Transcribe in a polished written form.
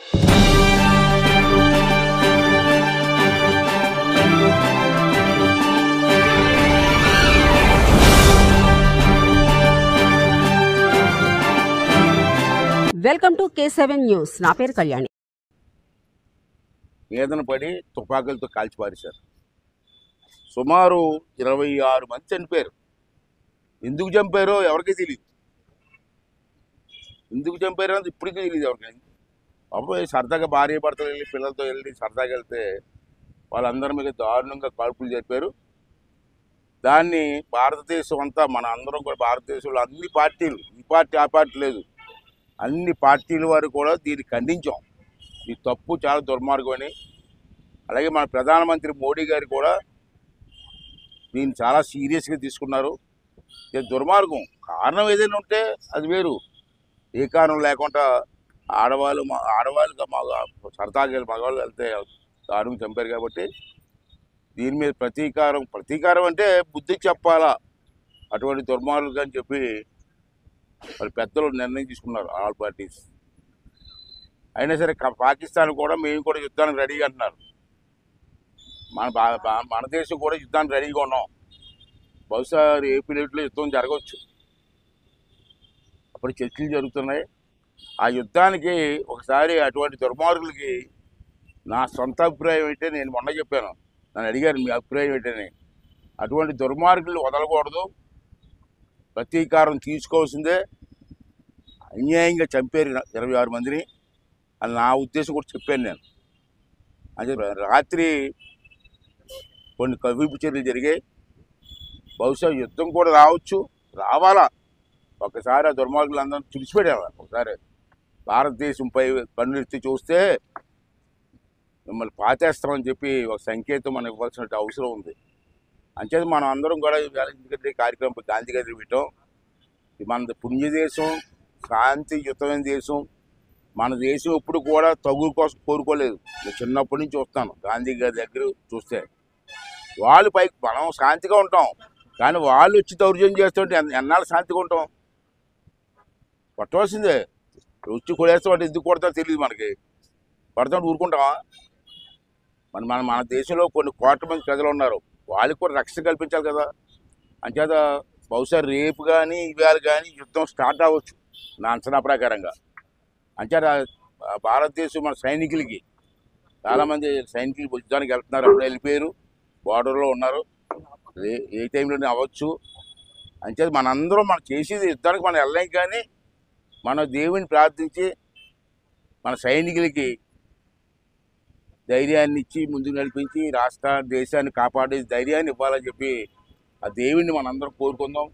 Welcome to K7 news. నా పేరు కళ్యాణి. వేదన పడి తుపాకులతో కాల్చిపారేశారు. సుమారు 26 మంది చనిపోయారు. ఎందుకు చంపారో ఎవరికీ తెలియదు. ఎందుకు చంపారో అని ఇప్పటికీ తెలియదు ఎవరికైనా. అప్పుడు సరదాగా భార్య భర్తలు వెళ్ళి పిల్లలతో వెళ్ళి సరదాగా వెళ్తే వాళ్ళందరి మీద దారుణంగా కాల్పులు జరిపారు. దాన్ని భారతదేశం అంతా మన అందరం కూడా భారతదేశంలో అన్ని పార్టీలు, ఈ పార్టీ ఆ పార్టీ లేదు, అన్ని పార్టీల వారు కూడా దీన్ని ఖండించాం. ఈ తప్పు చాలా దుర్మార్గం అని. అలాగే మన ప్రధానమంత్రి మోడీ గారు కూడా దీన్ని చాలా సీరియస్గా తీసుకున్నారు. ఇది దుర్మార్గం. కారణం ఏదైనా ఉంటే అది వేరు. ఏ కారణం లేకుండా ఆడవాళ్ళుగా సరదాగా మగవాళ్ళు వెళ్తే దారుణంగా చంపారు. కాబట్టి దీని మీద ప్రతీకారం అంటే బుద్ధి చెప్పాలా అటువంటి దుర్మార్గులు అని చెప్పి వాళ్ళు పెద్దలు నిర్ణయం తీసుకున్నారు, ఆల్ పార్టీస్. అయినా సరే పాకిస్తాన్ కూడా మేము కూడా యుద్ధానికి రెడీగా అంటున్నారు. మన దేశం కూడా యుద్ధానికి రెడీగా ఉన్నాం. బహుశా ఏప్రిల్ యుద్ధం జరగవచ్చు. అప్పుడు చర్చలు జరుగుతున్నాయి. ఆ యుద్ధానికి ఒకసారి అటువంటి దుర్మార్గులకి నా సొంత అభిప్రాయం ఏంటంటే, నేను మొన్న చెప్పాను, నన్ను అడిగారు మీ అభిప్రాయం ఏంటని. అటువంటి దుర్మార్గులు వదలకూడదు, ప్రతీకారం తీసుకోవాల్సిందే. అన్యాయంగా చంపారు 26 మందిని అని నా ఉద్దేశం కూడా చెప్పాను నేను. అంటే రాత్రి కొన్ని కవింపు చర్యలు జరిగాయి. బహుశా యుద్ధం కూడా రావాలా. ఒకసారి ఆ దుర్మార్గులు అందరూ తుడిచిపెట్టాలి. ఒకసారి భారతదేశంపై కన్నులెత్తి చూస్తే మిమ్మల్ని పాతేస్తామని చెప్పి ఒక సంకేతం మనం ఇవ్వాల్సిన అవసరం ఉంది. అంచేత మనం అందరం కూడా కార్యక్రమం గాంధీ గారి పెట్టాం. మన పుణ్యదేశం, శాంతియుతమైన దేశం. మన దేశం ఎప్పుడు కూడా తగులు కోసం కోరుకోలేదు. నేను చిన్నప్పటి నుంచి చూస్తాను గాంధీ గారి దగ్గర చూస్తే. వాళ్ళు పైకి మనం శాంతిగా ఉంటాం, కానీ వాళ్ళు వచ్చి దౌర్జన్యం చేస్తుంటే ఎన్నాళ్ళు శాంతిగా ఉంటాం? కొట్టవలసిందే. వచ్చి కొడేస్తామంటే ఎందుకు కొడతారో తెలియదు మనకి. కొడతామంటే ఊరుకుంటామా? మన దేశంలో కొన్ని కోట్ల మంది ప్రజలు ఉన్నారు. వాళ్ళకి కూడా రక్షణ కల్పించాలి కదా. అంచేత బహుశా రేపు కానీ ఇవాళ కానీ యుద్ధం స్టార్ట్ అవ్వచ్చు నా అంచనా ప్రకారంగా. అంచేత భారతదేశం మన సైనికులకి చాలామంది సైనికులు యుద్ధానికి వెళ్తున్నారు. అప్పుడు వెళ్ళిపోయారు, బార్డర్లో ఉన్నారు. ఏ టైంలోనే అవ్వచ్చు. అంచేత మనందరం మనం చేసేది యుద్ధానికి మనం వెళ్ళలేం, కానీ మన దేవుని ప్రార్థించి మన సైనికులకి ధైర్యాన్ని ఇచ్చి ముందుకు నడిపించి దేశాన్ని కాపాడే ధైర్యాన్ని ఇవ్వాలని చెప్పి ఆ దేవుడిని మనందరం కోరుకుందాం.